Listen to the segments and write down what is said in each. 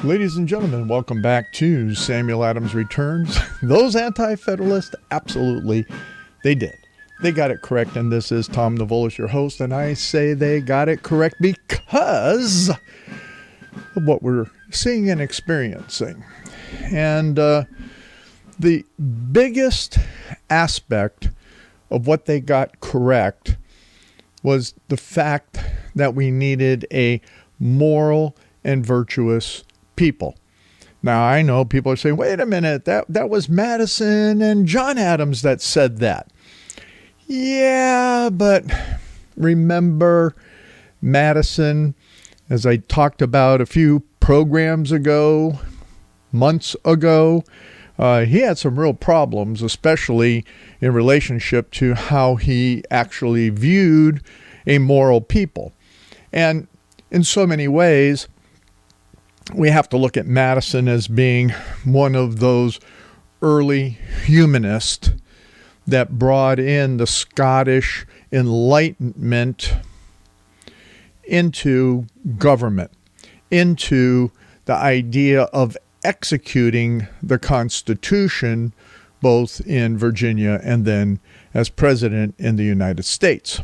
Ladies and gentlemen, welcome back to Samuel Adams Returns. Those anti-federalists, absolutely, they did. They got it correct, and this is Tom Navolis, your host, and I say they got it correct because of what we're seeing and experiencing. And the biggest aspect of what they got correct was the fact that we needed a moral and virtuous people. Now, I know people are saying, wait a minute, that was Madison and John Adams that said that. Yeah, but remember Madison, as I talked about a few programs ago, months ago, he had some real problems, especially in relationship to how he actually viewed a moral people. And in so many ways, we have to look at Madison as being one of those early humanists that brought in the Scottish Enlightenment into government, into the idea of executing the Constitution, both in Virginia and then as president in the United States.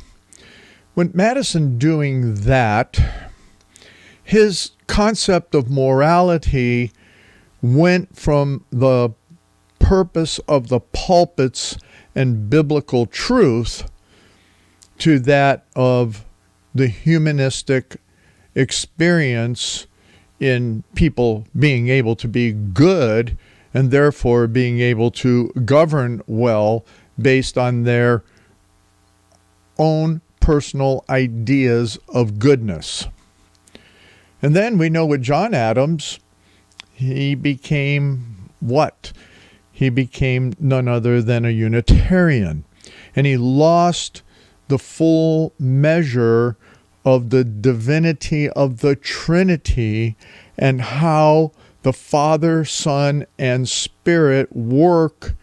When Madison doing that, his concept of morality went from the purpose of the pulpits and biblical truth to that of the humanistic experience in people being able to be good and therefore being able to govern well based on their own personal ideas of goodness. And then we know with John Adams, he became what? He became none other than a Unitarian. And he lost the full measure of the divinity of the Trinity and how the Father, Son, and Spirit work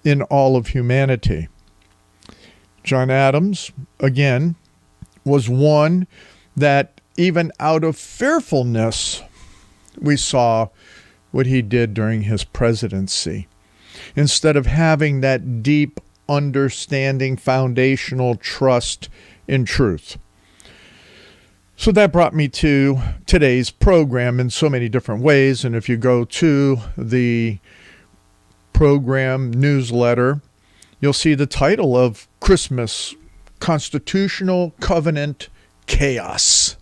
in all of humanity. John Adams, again, was one that even out of fearfulness, we saw what he did during his presidency. Instead of having that deep understanding, foundational trust in truth. So that brought me to today's program in so many different ways. And if you go to the program newsletter, you'll see the title of Christmas, Constitutional Covenant Chaos.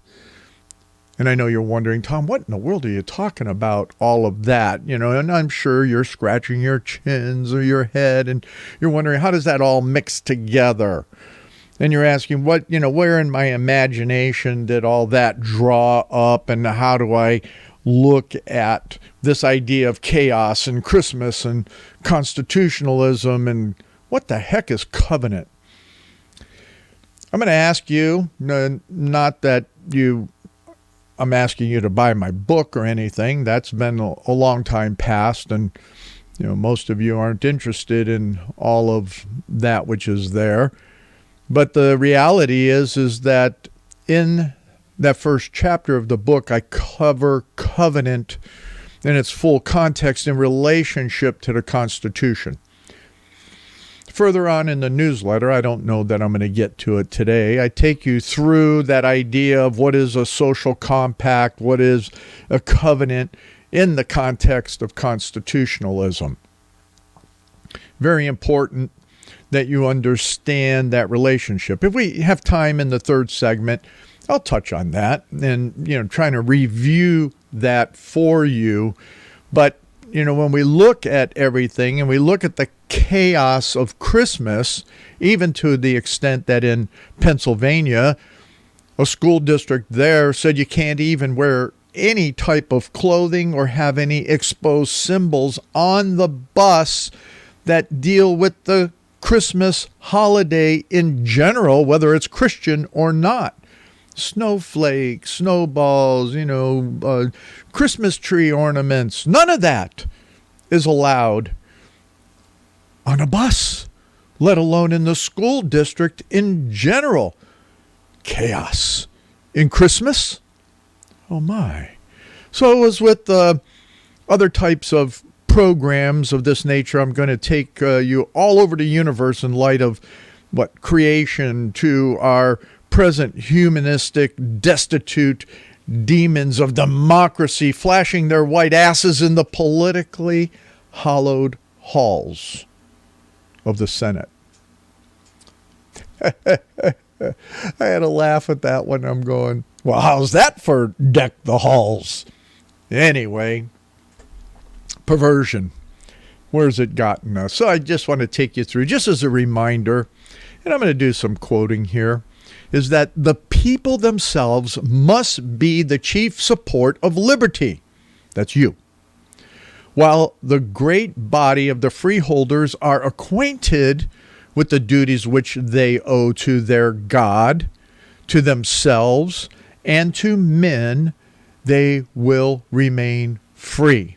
And I know you're wondering, Tom, what in the world are you talking about, all of that? You know, and I'm sure you're scratching your chins or your head and you're wondering, how does that all mix together? And you're asking, where in my imagination did all that draw up, and how do I look at this idea of chaos and Christmas and constitutionalism, and what the heck is covenant? I'm going to ask you, not that I'm asking you to buy my book or anything. That's been a long time past, and most of you aren't interested in all of that which is there. But the reality is that in that first chapter of the book, I cover covenant in its full context in relationship to the Constitution. Further on in the newsletter, I don't know that I'm going to get to it today, I take you through that idea of what is a social compact, what is a covenant in the context of constitutionalism. Very important that you understand that relationship. If we have time in the third segment, I'll touch on that and, trying to review that for you. But when we look at everything and we look at the chaos of Christmas, even to the extent that in Pennsylvania, a school district there said you can't even wear any type of clothing or have any exposed symbols on the bus that deal with the Christmas holiday in general, whether it's Christian or not. Snowflakes, snowballs, Christmas tree ornaments, none of that is allowed on a bus, let alone in the school district in general. Chaos. In Christmas? Oh my. So as with other types of programs of this nature, I'm going to take you all over the universe in light of creation to our present humanistic, destitute demons of democracy flashing their white asses in the politically hallowed halls of the Senate. I had a laugh at that one. I'm going, well, how's that for deck the halls? Anyway, perversion. Where's it gotten us? So I just want to take you through, just as a reminder, and I'm going to do some quoting here, is that the people themselves must be the chief support of liberty. That's you. While the great body of the freeholders are acquainted with the duties which they owe to their God, to themselves, and to men, they will remain free.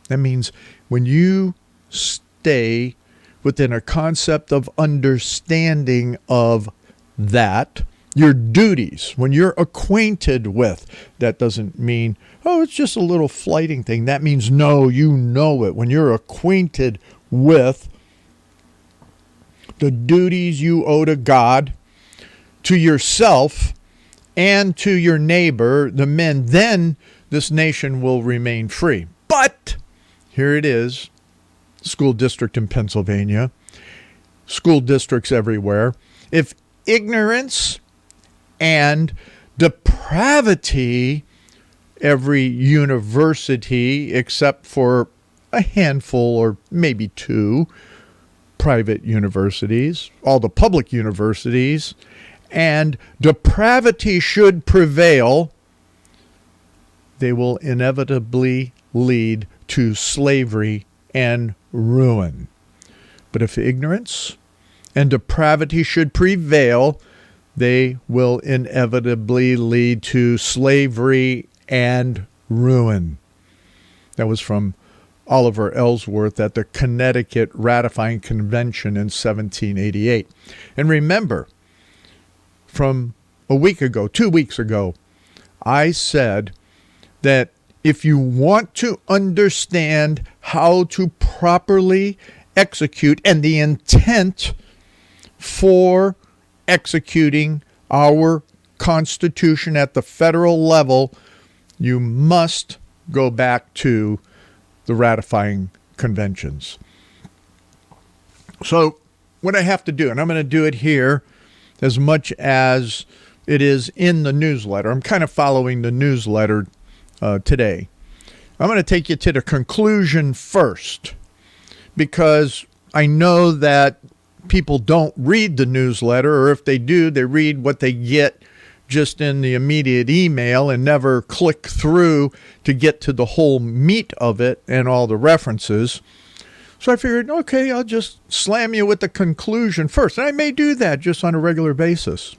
That means when you stay within a concept of understanding of that, your duties, when you're acquainted with, that doesn't mean, oh, it's just a little flighting thing. That means, no, you know it. When you're acquainted with the duties you owe to God, to yourself, and to your neighbor, the men, then this nation will remain free. But here it is, school district in Pennsylvania, school districts everywhere. If ignorance and depravity, every university except for a handful or maybe two private universities, all the public universities, and depravity should prevail, they will inevitably lead to slavery and ruin. But if ignorance and depravity should prevail, they will inevitably lead to slavery and ruin. That was from Oliver Ellsworth at the Connecticut Ratifying Convention in 1788. And remember, from a week ago, 2 weeks ago, I said that if you want to understand how to properly execute and the intent for executing our Constitution at the federal level, you must go back to the ratifying conventions. So what I have to do, and I'm going to do it here as much as it is in the newsletter. I'm kind of following the newsletter today. I'm going to take you to the conclusion first, because I know that people don't read the newsletter, or if they do, they read what they get just in the immediate email and never click through to get to the whole meat of it and all the references. So I figured, okay, I'll just slam you with the conclusion first. And I may do that just on a regular basis.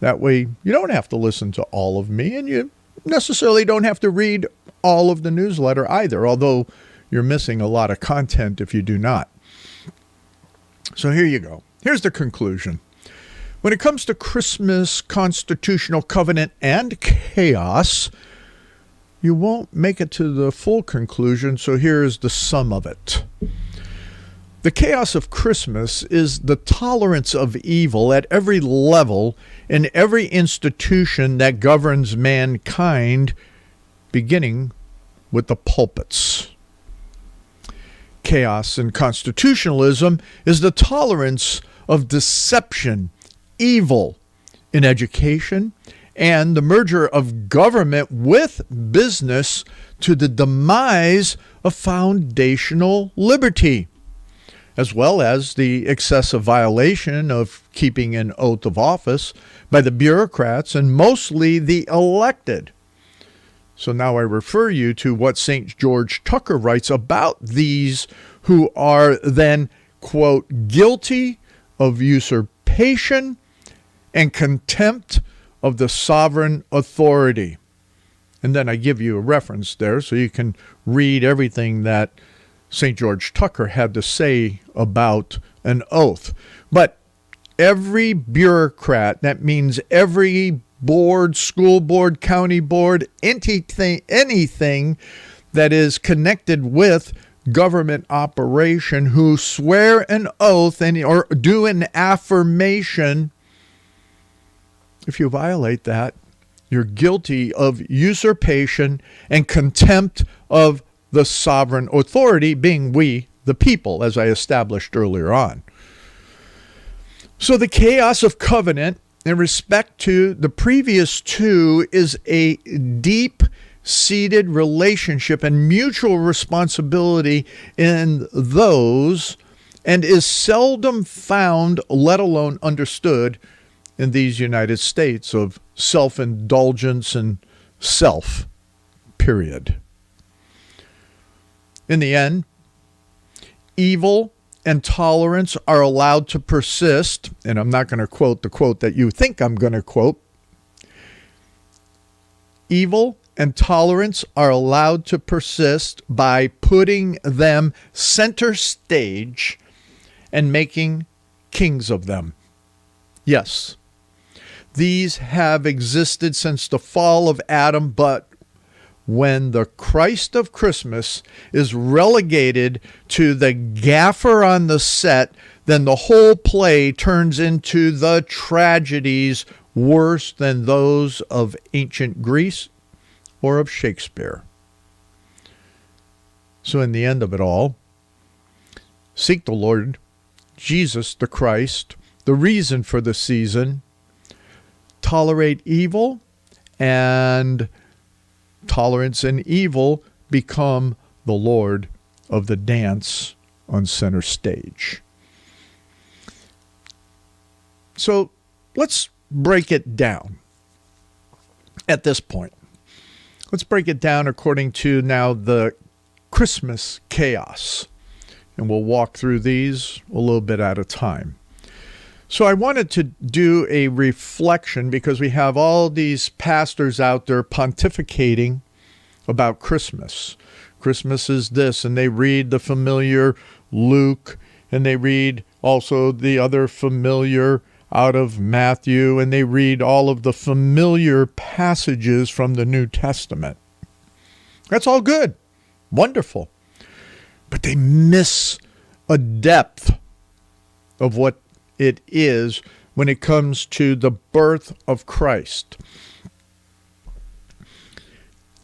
That way you don't have to listen to all of me, and you necessarily don't have to read all of the newsletter either, although you're missing a lot of content if you do not. So here you go. Here's the conclusion. When it comes to Christmas, constitutional covenant, and chaos, you won't make it to the full conclusion, so here's the sum of it. The chaos of Christmas is the tolerance of evil at every level in every institution that governs mankind, beginning with the pulpits. Chaos and constitutionalism is the tolerance of deception, evil in education, and the merger of government with business to the demise of foundational liberty, as well as the excessive violation of keeping an oath of office by the bureaucrats and mostly the elected. So now I refer you to what St. George Tucker writes about these who are then, quote, guilty of usurpation and contempt of the sovereign authority. And then I give you a reference there so you can read everything that St. George Tucker had to say about an oath. But every bureaucrat, that means every board, school board, county board, anything that is connected with government operation, who swear an oath or do an affirmation, if you violate that, you're guilty of usurpation and contempt of the sovereign authority, being we, the people, as I established earlier on. So the chaos of covenant in respect to the previous two is a deep-seated relationship and mutual responsibility in those, and is seldom found, let alone understood, in these United States of self-indulgence and self, period. In the end, evil and tolerance are allowed to persist, and I'm not going to quote the quote that you think I'm going to quote. Evil and tolerance are allowed to persist by putting them center stage and making kings of them. Yes, these have existed since the fall of Adam, but when the Christ of Christmas is relegated to the gaffer on the set, then the whole play turns into the tragedies worse than those of ancient Greece or of Shakespeare. So in the end of it all, seek the Lord Jesus the Christ, the reason for the season, tolerate evil, and tolerance and evil become the Lord of the dance on center stage. So let's break it down at this point. Let's break it down according to now the Christmas chaos. And we'll walk through these a little bit at a time. So I wanted to do a reflection because we have all these pastors out there pontificating about Christmas. Christmas is this, and they read the familiar Luke, and they read also the other familiar out of Matthew, and they read all of the familiar passages from the New Testament. That's all good. Wonderful. But they miss a depth of what it is when it comes to the birth of Christ.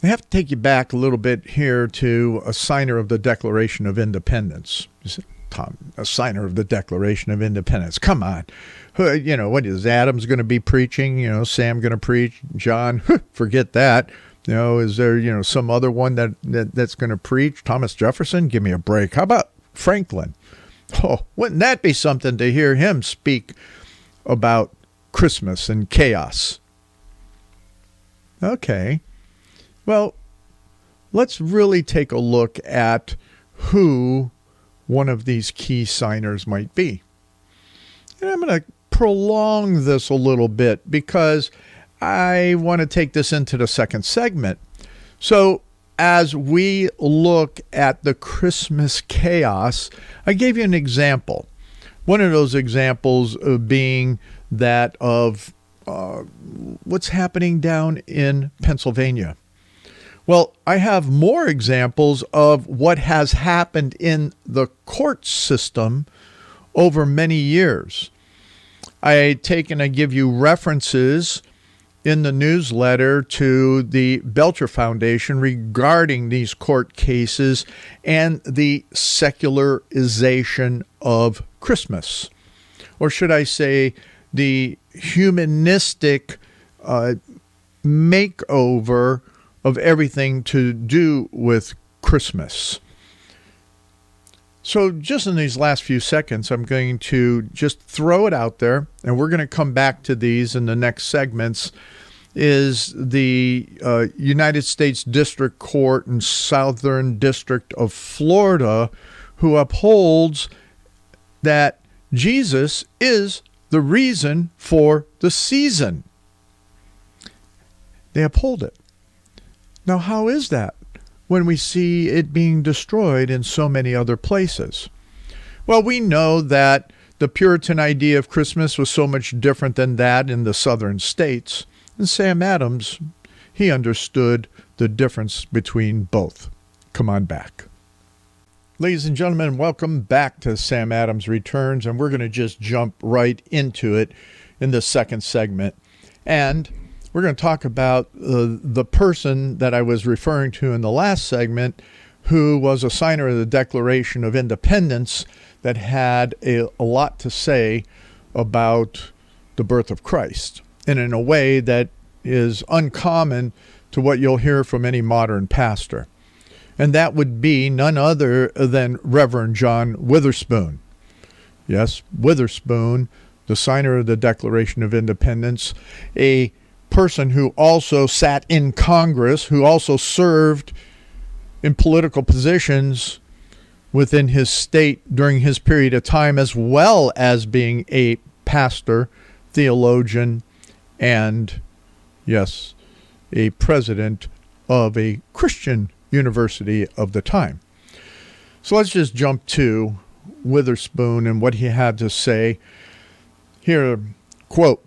I have to take you back a little bit here to a signer of the Declaration of Independence. Tom, a signer of the Declaration of Independence. Come on. You know, what is Adam's going to be preaching? You know, Sam going to preach? John? Forget that. You know, is there, you know, some other one that's going to preach? Thomas Jefferson? Give me a break. How about Franklin? Oh, wouldn't that be something to hear him speak about Christmas and chaos? Okay. Well, let's really take a look at who one of these key signers might be. And I'm going to prolong this a little bit because I want to take this into the second segment. So as we look at the Christmas chaos, I gave you an example. One of those examples being that of what's happening down in Pennsylvania. Well, I have more examples of what has happened in the court system over many years. I give you references in the newsletter to the Belcher Foundation regarding these court cases and the secularization of Christmas. Or should I say the humanistic makeover of everything to do with Christmas. So just in these last few seconds, I'm going to just throw it out there, and we're going to come back to these in the next segments, is the United States District Court in Southern District of Florida, who upholds that Jesus is the reason for the season. They uphold it. Now, how is that when we see it being destroyed in so many other places? Well, we know that the Puritan idea of Christmas was so much different than that in the southern states. And Sam Adams, he understood the difference between both. Come on back. Ladies and gentlemen, welcome back to Sam Adams Returns, and we're going to just jump right into it in the second segment. And we're going to talk about the person that I was referring to in the last segment, who was a signer of the Declaration of Independence that had a lot to say about the birth of Christ, and in a way that is uncommon to what you'll hear from any modern pastor. And that would be none other than Reverend John Witherspoon. Yes, Witherspoon, the signer of the Declaration of Independence, a person who also sat in Congress, who also served in political positions within his state during his period of time, as well as being a pastor, theologian, and, yes, a president of a Christian university of the time. So let's just jump to Witherspoon and what he had to say. Here, quote,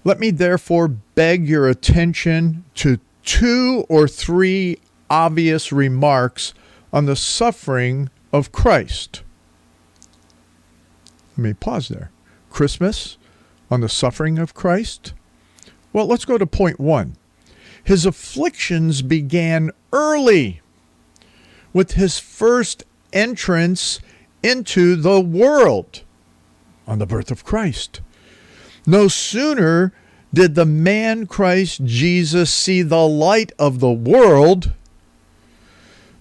"Let me therefore beg your attention to 2 or 3 obvious remarks on the suffering of Christ." Let me pause there. Christmas on the suffering of Christ? Well, let's go to point 1. His afflictions began early with his first entrance into the world on the birth of Christ. No sooner did the man Christ Jesus see the light of the world,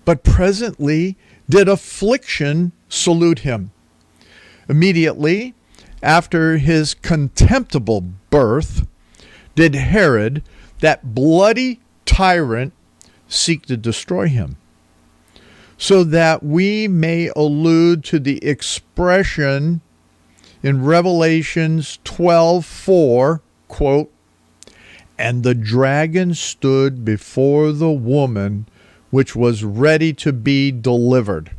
but presently did affliction salute him. Immediately after his contemptible birth, did Herod, that bloody tyrant, seek to destroy him, so that we may allude to the expression in Revelations 12:4, quote, "And the dragon stood before the woman which was ready to be delivered,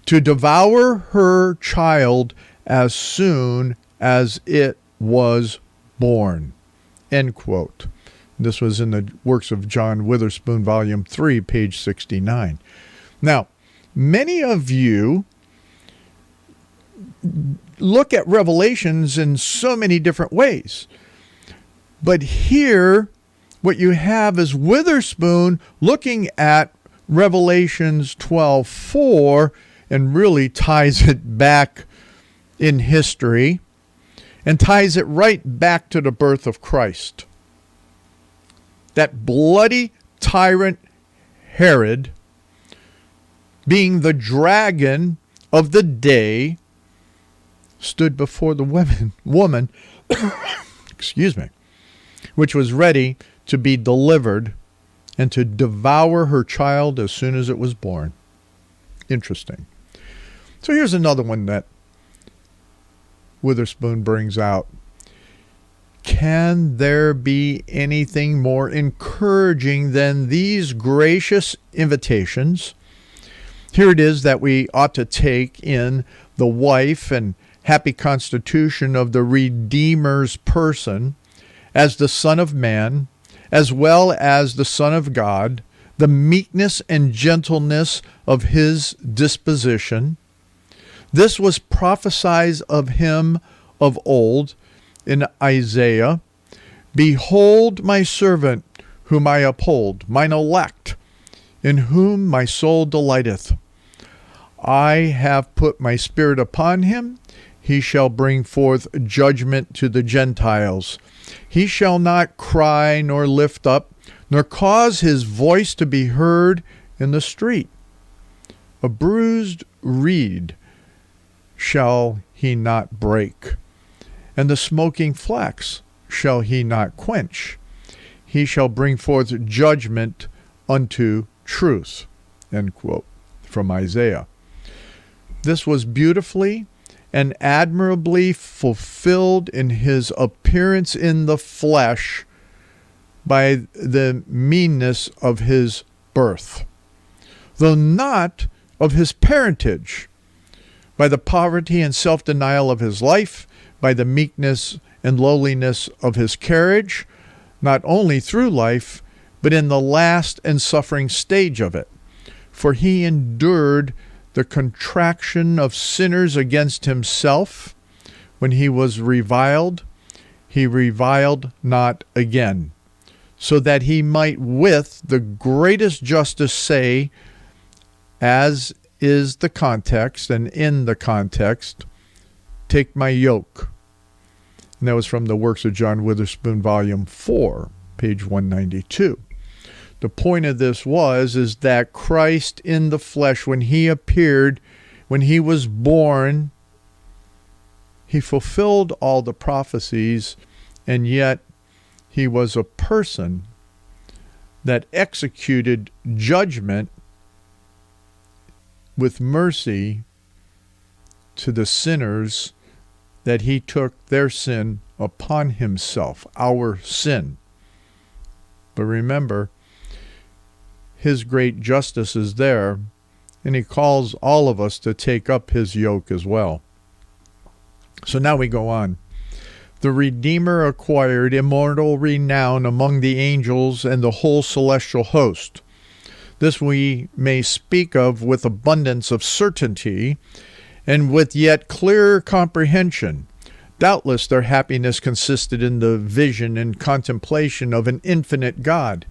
to devour her child as soon as it was born," end quote. This was in the works of John Witherspoon, Volume 3, page 69. Now, many of you look at Revelations in so many different ways. But here, what you have is Witherspoon looking at Revelations 12:4 and really ties it back in history and ties it right back to the birth of Christ. That bloody tyrant Herod, being the dragon of the day, stood before the woman excuse me, which was ready to be delivered and to devour her child as soon as it was born. Interesting. So here's another one that Witherspoon brings out. Can there be anything more encouraging than these gracious invitations? Here it is that we ought to take in the wife and happy constitution of the Redeemer's person as the Son of Man, as well as the Son of God, the meekness and gentleness of his disposition. This was prophesied of him of old in Isaiah. "Behold my servant, whom I uphold, mine elect, in whom my soul delighteth. I have put my spirit upon him. He shall bring forth judgment to the Gentiles. He shall not cry nor lift up, nor cause his voice to be heard in the street. A bruised reed shall he not break, and the smoking flax shall he not quench. He shall bring forth judgment unto truth." End quote, from Isaiah. This was beautifully and admirably fulfilled in his appearance in the flesh by the meanness of his birth, though not of his parentage, by the poverty and self-denial of his life, by the meekness and lowliness of his carriage, not only through life, but in the last and suffering stage of it. For he endured the contraction of sinners against himself. When he was reviled, he reviled not again, so that he might with the greatest justice say, as is the context and in the context, take my yoke. And that was from the Works of John Witherspoon, Volume 4, page 192. The point of this is that Christ in the flesh, when he appeared, when he was born, he fulfilled all the prophecies, and yet he was a person that executed judgment with mercy to the sinners, that he took their sin upon himself, our sin. But remember, his great justice is there, and he calls all of us to take up his yoke as well. So now we go on. The Redeemer acquired immortal renown among the angels and the whole celestial host. This we may speak of with abundance of certainty, and with yet clearer comprehension. Doubtless their happiness consisted in the vision and contemplation of an infinite God,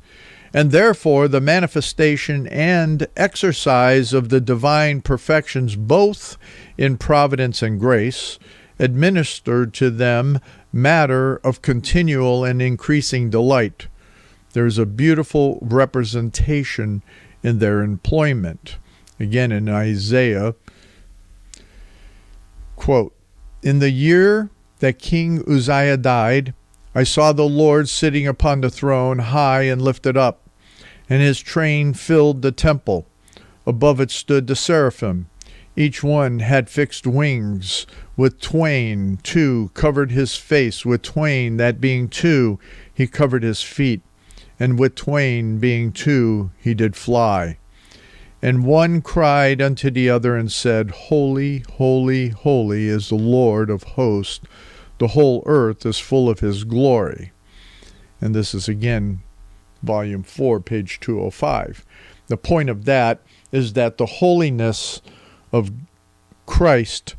and therefore the manifestation and exercise of the divine perfections, both in providence and grace, administered to them matter of continual and increasing delight. There is a beautiful representation in their employment. Again, in Isaiah, quote, "In the year that King Uzziah died, I saw the Lord sitting upon the throne, high and lifted up, and his train filled the temple. Above it stood the seraphim. Each one had fixed wings. With twain, two covered his face. With twain, that being two, he covered his feet. And with twain, being two, he did fly. And one cried unto the other and said, Holy, holy, holy is the Lord of hosts. The whole earth is full of his glory." And this is again, Volume 4, page 205. The point of that is that the holiness of Christ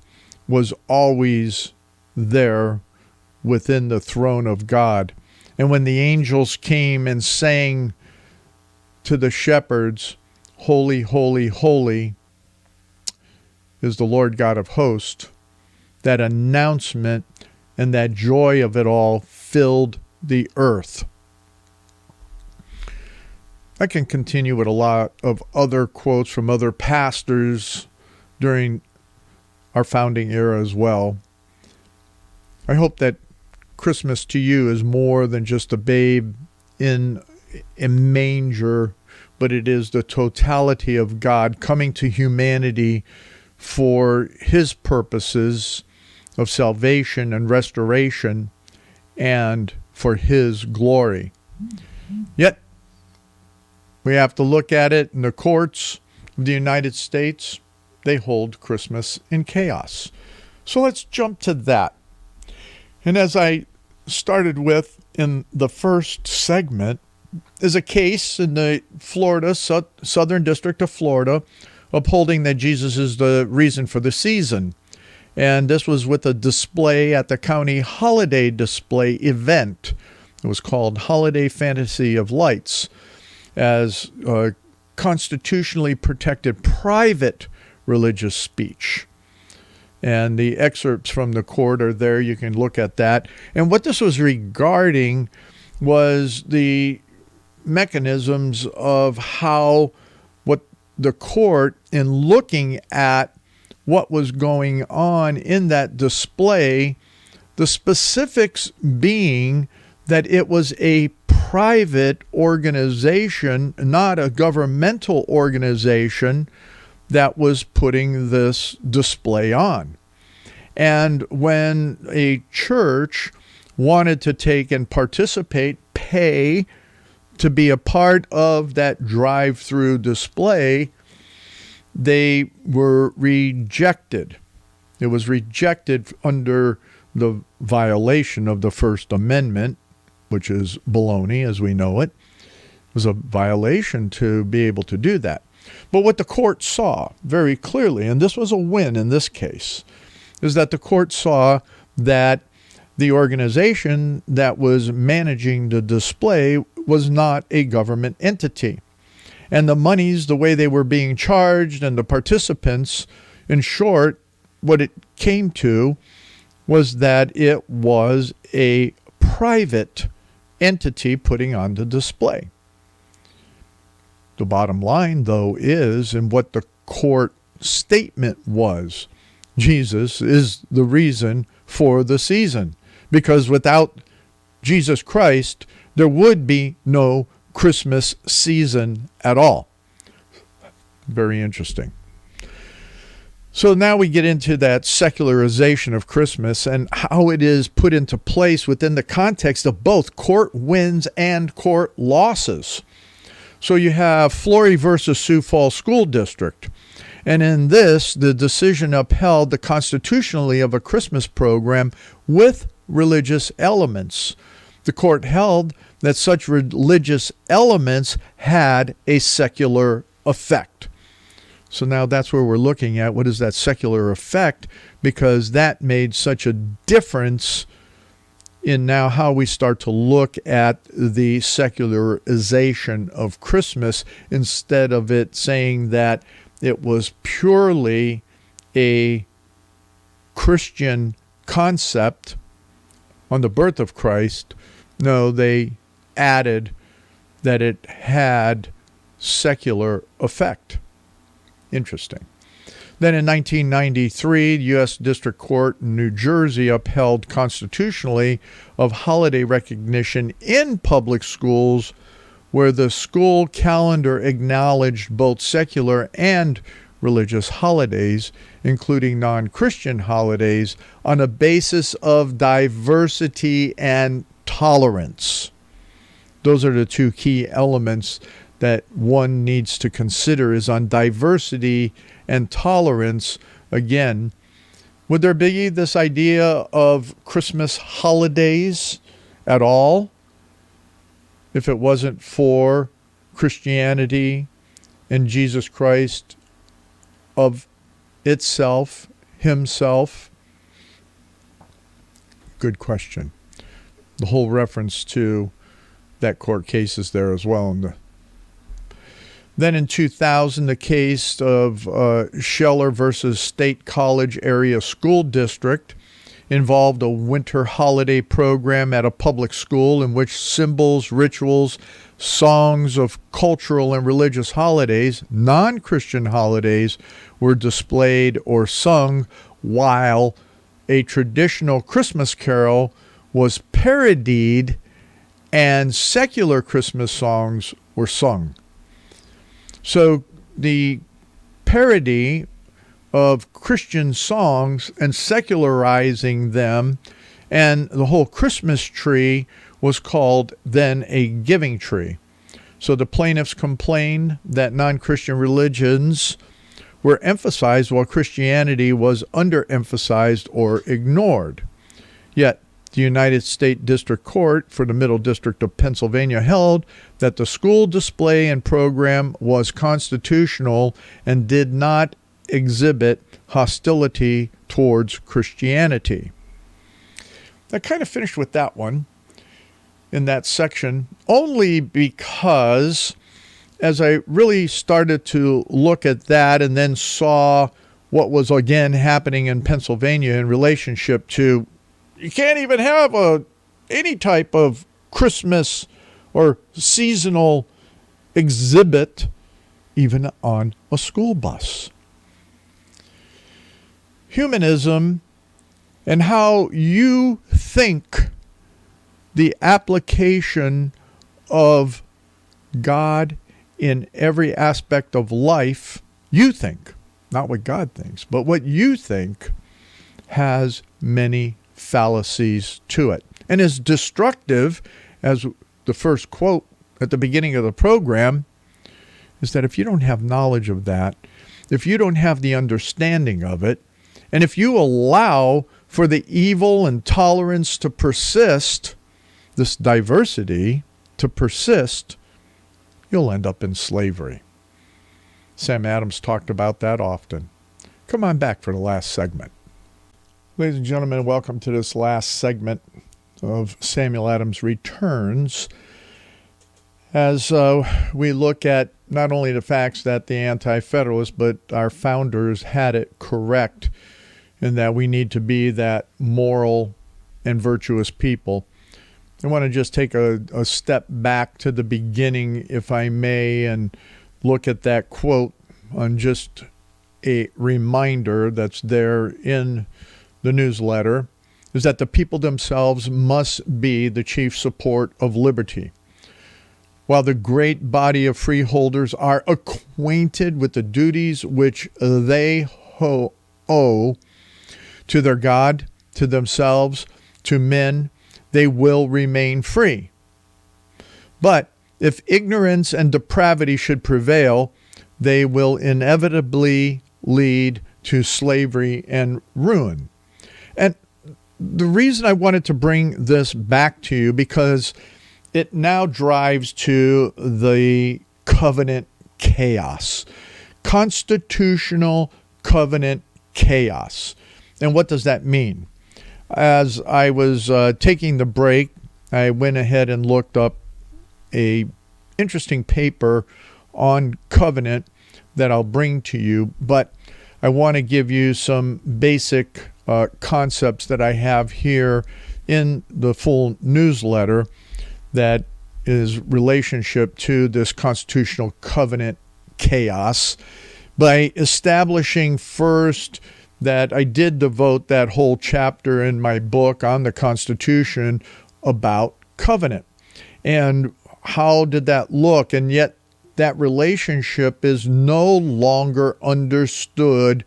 was always there within the throne of God. And when the angels came and sang to the shepherds, Holy, holy, holy is the Lord God of hosts, that announcement and that joy of it all filled the earth. I can continue with a lot of other quotes from other pastors during our founding era as well. I hope that Christmas to you is more than just a babe in a manger, but it is the totality of God coming to humanity for his purposes of salvation and restoration and for his glory. Yet, we have to look at it in the courts of the United States. They hold Christmas in chaos. So let's jump to that. And as I started with in the first segment, is a case in the Southern District of Florida, upholding that Jesus is the reason for the season. And this was with a display at the county holiday display event. It was called Holiday Fantasy of Lights, as constitutionally protected private religious speech. And the excerpts from the court are there. You can look at that. And what this was regarding was the mechanisms of how what the court, in looking at what was going on in that display, the specifics being that it was a private organization, not a governmental organization, that was putting this display on. And when a church wanted to take and participate, pay to be a part of that drive-through display, they were rejected. It was rejected under the violation of the First Amendment which is baloney as we know it. It was a violation to be able to do that. But what the court saw very clearly, and this was a win in this case, is that the court saw that the organization that was managing the display was not a government entity. And the monies, the way they were being charged, and the participants, in short, what it came to was that it was a private entity putting on the display. The bottom line, though, is, and what the court statement was, Jesus is the reason for the season. Because without Jesus Christ, there would be no Christmas season at all. Very interesting. So now we get into that secularization of Christmas and how it is put into place within the context of both court wins and court losses. So you have Flory versus Sioux Falls School District. And in this, the decision upheld the constitutionality of a Christmas program with religious elements. The court held that such religious elements had a secular effect. So now that's where we're looking at. What is that secular effect? Because that made such a difference in now how we start to look at the secularization of Christmas, instead of it saying that it was purely a Christian concept on the birth of Christ. No, they added that it had secular effect. Interesting. Then in 1993, the U.S. District Court in New Jersey upheld constitutionally of holiday recognition in public schools where the school calendar acknowledged both secular and religious holidays, including non-Christian holidays, on a basis of diversity and tolerance. Those are the two key elements that one needs to consider, is on diversity and tolerance. Again, would there be this idea of Christmas holidays at all if it wasn't for Christianity and Jesus Christ of itself, himself? Good question. The whole reference to that court case is there as well. Then in 2000, the case of Scheller versus State College Area School District involved a winter holiday program at a public school in which symbols, rituals, songs of cultural and religious holidays, non-Christian holidays, were displayed or sung, while a traditional Christmas carol was parodied and secular Christmas songs were sung. So the parody of Christian songs and secularizing them, and the whole Christmas tree was called then a giving tree. So the plaintiffs complained that non-Christian religions were emphasized while Christianity was underemphasized or ignored. Yet the United States District Court for the Middle District of Pennsylvania held that the school display and program was constitutional and did not exhibit hostility towards Christianity. I kind of finished with that one in that section, only because as I really started to look at that and then saw what was again happening in Pennsylvania in relationship to, you can't even have any type of Christmas or seasonal exhibit even on a school bus. Humanism and how you think the application of God in every aspect of life, you think, not what God thinks, but what you think, has many fallacies to it and is destructive, as the first quote at the beginning of the program is, that if you don't have knowledge of that, if you don't have the understanding of it, and if you allow for the evil and tolerance to persist, this diversity to persist, you'll end up in slavery. Sam Adams talked about that often. Come on back for the last segment. Ladies and gentlemen, welcome to this last segment of Samuel Adams Returns, as we look at not only the facts that the Anti-Federalists, but our founders had it correct in that we need to be that moral and virtuous people. I want to just take a step back to the beginning, if I may, and look at that quote on just a reminder that's there in the newsletter, is that the people themselves must be the chief support of liberty. While the great body of freeholders are acquainted with the duties which they owe to their God, to themselves, to men, they will remain free. But if ignorance and depravity should prevail, they will inevitably lead to slavery and ruin. And the reason I wanted to bring this back to you, because it now drives to the covenant chaos, constitutional covenant chaos. And what does that mean? As I was taking the break, I went ahead and looked up a interesting paper on covenant that I'll bring to you, but I want to give you some basic concepts that I have here in the full newsletter that is relationship to this constitutional covenant chaos, by establishing first that I did devote that whole chapter in my book on the Constitution about covenant. And how did that look? And yet that relationship is no longer understood,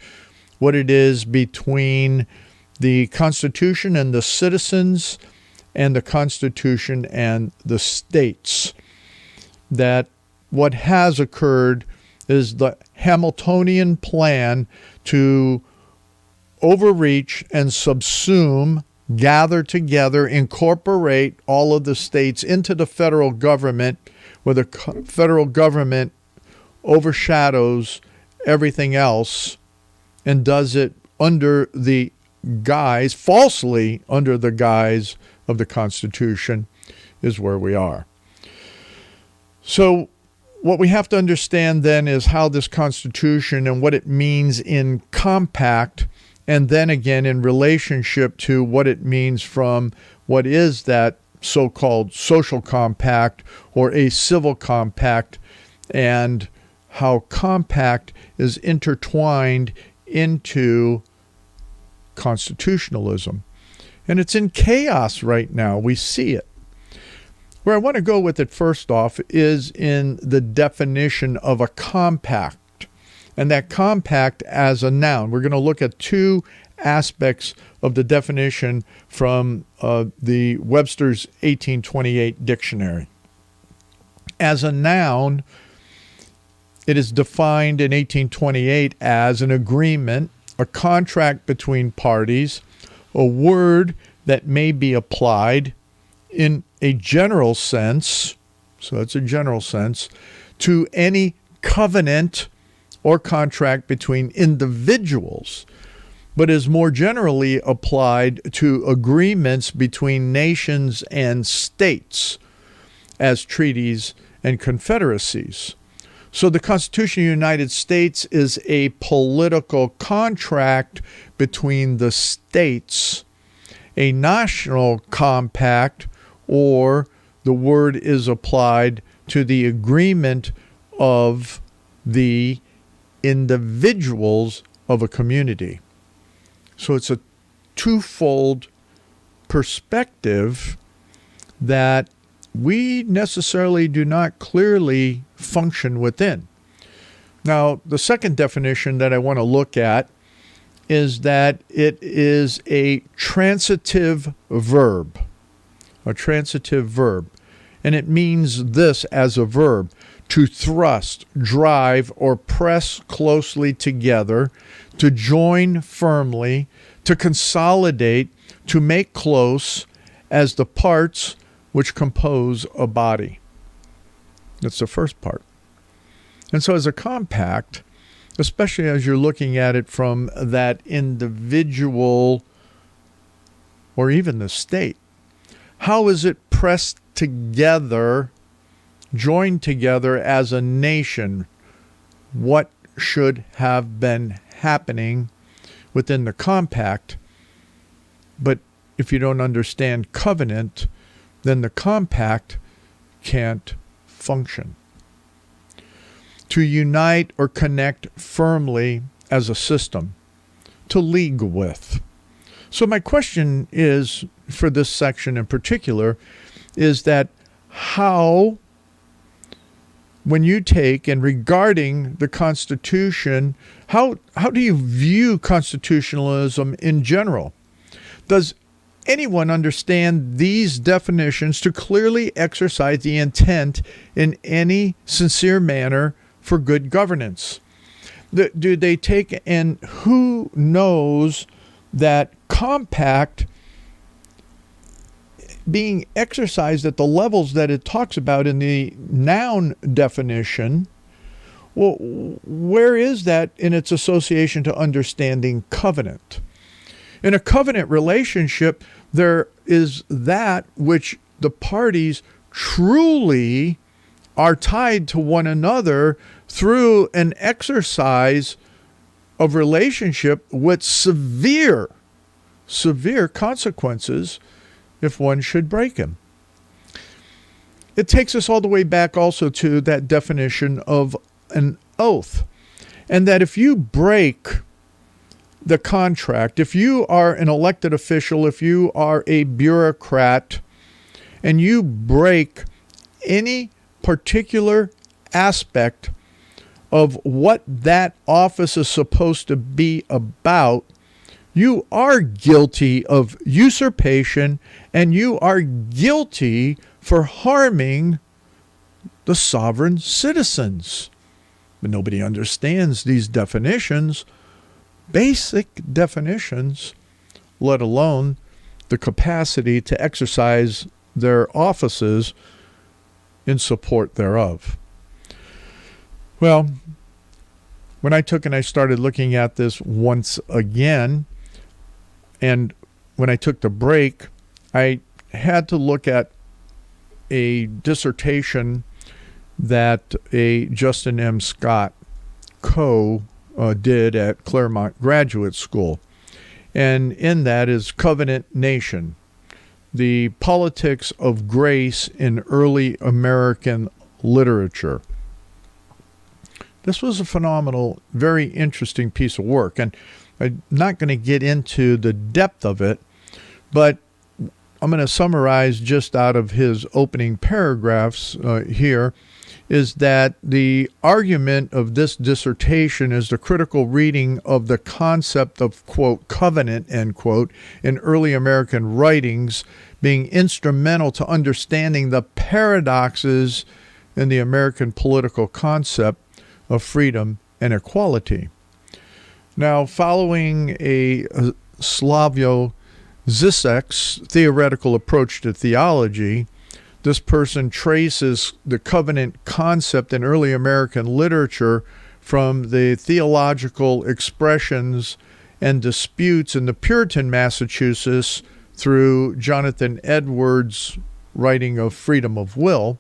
what it is between the Constitution and the citizens and the Constitution and the states. That what has occurred is the Hamiltonian plan to overreach and subsume, gather together, incorporate all of the states into the federal government, where the federal government overshadows everything else and does it under the guise, falsely under the guise of the Constitution, is where we are. So what we have to understand then is how this Constitution and what it means in compact, and then again in relationship to what it means from what is that so-called social compact or a civil compact, and how compact is intertwined into constitutionalism. And it's in chaos right now. We see it. Where I want to go with it first off is in the definition of a compact, and that compact as a noun. We're going to look at two aspects of the definition from the Webster's 1828 dictionary. As a noun, it is defined in 1828 as an agreement, a contract between parties, a word that may be applied in a general sense, so it's a general sense, to any covenant or contract between individuals, but is more generally applied to agreements between nations and states as treaties and confederacies. So the Constitution of the United States is a political contract between the states, a national compact, or the word is applied to the agreement of the individuals of a community. So it's a twofold perspective that we necessarily do not clearly function within. Now, the second definition that I want to look at is that it is a transitive verb. A transitive verb. And it means this as a verb: to thrust, drive, or press closely together, to join firmly, to consolidate, to make close, as the parts which compose a body. That's the first part. And so as a compact, especially as you're looking at it from that individual or even the state, how is it pressed together, joined together as a nation? What should have been happening within the compact? But if you don't understand covenant, then the compact can't function. To unite or connect firmly as a system, to league with. So my question is, for this section in particular, is that how, when you take and regarding the Constitution, how do you view constitutionalism in general? Does anyone understand these definitions to clearly exercise the intent in any sincere manner for good governance? Do they take, and who knows that compact being exercised at the levels that it talks about in the noun definition? Well, where is that in its association to understanding covenant? In a covenant relationship, there is that which the parties truly are tied to one another through an exercise of relationship with severe consequences if one should break him. It takes us all the way back also to that definition of an oath, and that if you break the contract, if you are an elected official, if you are a bureaucrat, and you break any particular aspect of what that office is supposed to be about, you are guilty of usurpation, and you are guilty for harming the sovereign citizens. But nobody understands these definitions, basic definitions, let alone the capacity to exercise their offices in support thereof. Well, when I took and I started looking at this once again, and when I took the break, I had to look at a dissertation that a Justin M. Scott did at Claremont Graduate School. And in that is Covenant Nation, the politics of grace in early American literature. This was a phenomenal, very interesting piece of work. And I'm not going to get into the depth of it, but I'm going to summarize just out of his opening paragraphs here, is that the argument of this dissertation is the critical reading of the concept of, quote, covenant, end quote, in early American writings being instrumental to understanding the paradoxes in the American political concept of freedom and equality. Now, following a Slavoj Žižek's theoretical approach to theology, this person traces the covenant concept in early American literature from the theological expressions and disputes in the Puritan Massachusetts through Jonathan Edwards' writing of Freedom of Will.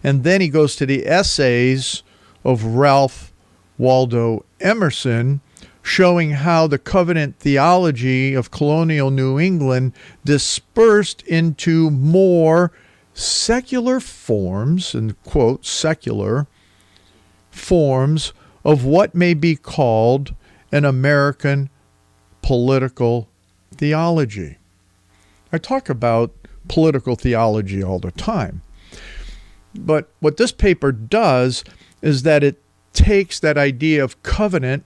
And then he goes to the essays of Ralph Waldo Emerson, showing how the covenant theology of colonial New England dispersed into more secular forms, and quote, secular forms of what may be called an American political theology. I talk about political theology all the time. But what this paper does is that it takes that idea of covenant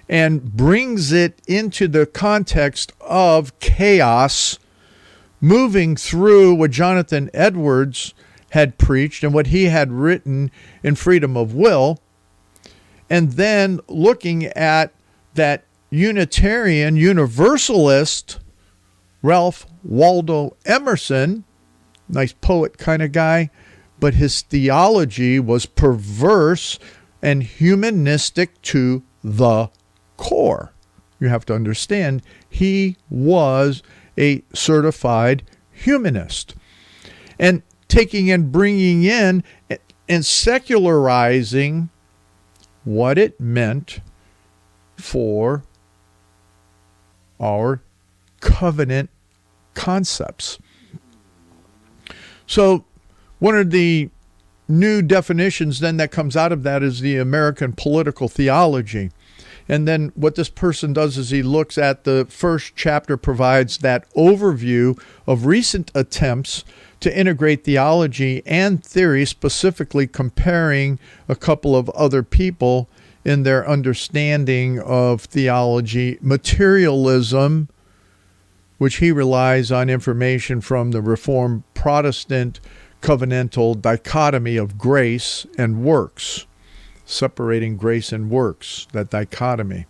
and brings it into the context of chaos, moving through what Jonathan Edwards had preached and what he had written in Freedom of Will, and then looking at that Unitarian Universalist Ralph Waldo Emerson, nice poet kind of guy, but his theology was perverse and humanistic to the core. You have to understand, he was a certified humanist. And taking and bringing in and secularizing what it meant for our covenant concepts. So one of the new definitions then that comes out of that is the American political theology. And then what this person does is he looks at the first chapter, provides that overview of recent attempts to integrate theology and theory, specifically comparing a couple of other people in their understanding of theology. Materialism, which he relies on information from the Reformed Protestant covenantal dichotomy of grace and works, separating grace and works, that dichotomy.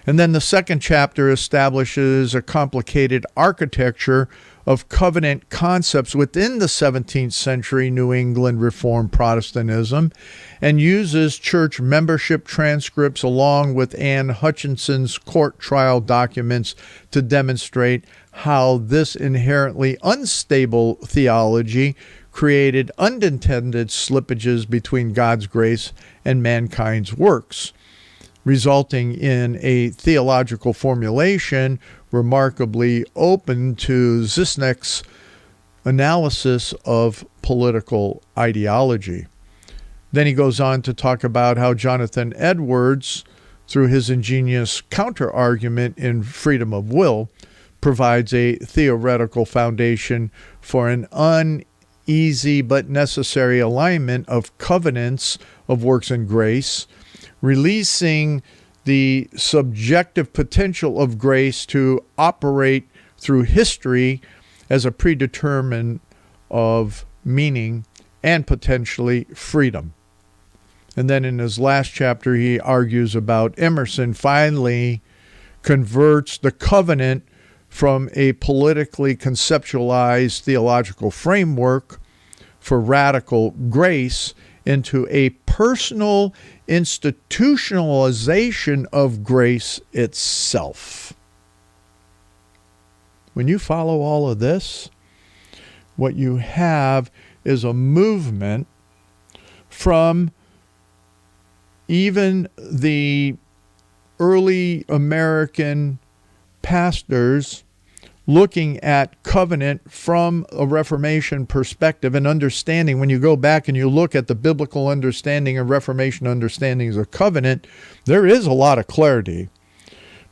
And then the second chapter establishes a complicated architecture of covenant concepts within the 17th century New England Reformed Protestantism, and uses church membership transcripts along with Anne Hutchinson's court trial documents to demonstrate how this inherently unstable theology created unintended slippages between God's grace and mankind's works, resulting in a theological formulation remarkably open to Zizek's analysis of political ideology. Then he goes on to talk about how Jonathan Edwards, through his ingenious counter-argument in Freedom of Will, provides a theoretical foundation for an uneasy but necessary alignment of covenants of works and grace, releasing the subjective potential of grace to operate through history as a predeterminant of meaning and potentially freedom. And then in his last chapter, he argues about Emerson finally converts the covenant from a politically conceptualized theological framework for radical grace into a personal institutionalization of grace itself. When you follow all of this, what you have is a movement from even the early American pastors looking at covenant from a Reformation perspective and understanding. When you go back and you look at the biblical understanding and Reformation understandings of covenant, there is a lot of clarity.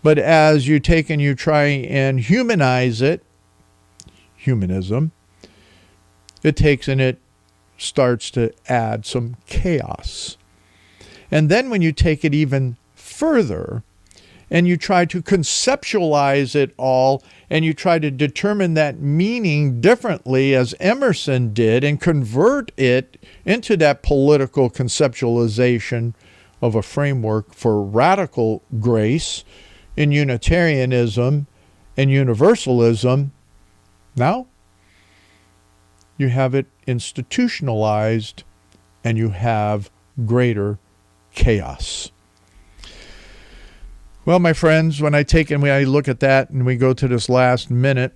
But as you take and you try and humanize it, humanism, it takes and it starts to add some chaos. And then when you take it even further and you try to conceptualize it all and you try to determine that meaning differently as Emerson did and convert it into that political conceptualization of a framework for radical grace in Unitarianism and Universalism, now you have it institutionalized and you have greater chaos. Well, my friends, when I look at that and we go to this last minute,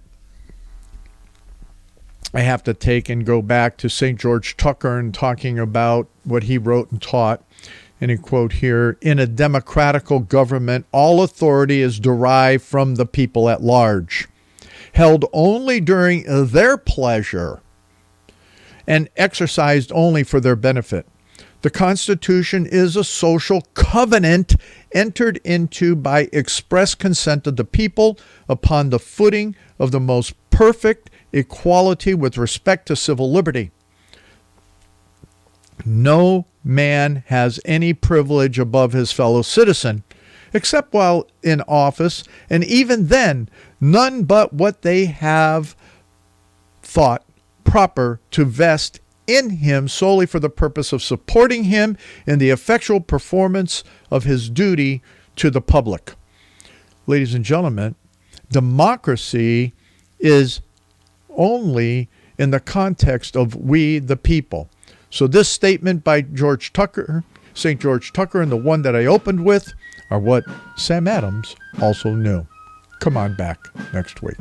I have to take and go back to St. George Tucker and talking about what he wrote and taught. And I quote here, "In a democratical government, all authority is derived from the people at large, held only during their pleasure, and exercised only for their benefit. The Constitution is a social covenant entered into by express consent of the people upon the footing of the most perfect equality with respect to civil liberty. No man has any privilege above his fellow citizen, except while in office, and even then, none but what they have thought proper to vest in him solely for the purpose of supporting him in the effectual performance of his duty to the public." Ladies and gentlemen, democracy is only in the context of we the people. So this statement by George Tucker, St. George Tucker, and the one that I opened with are what Sam Adams also knew. Come on back next week.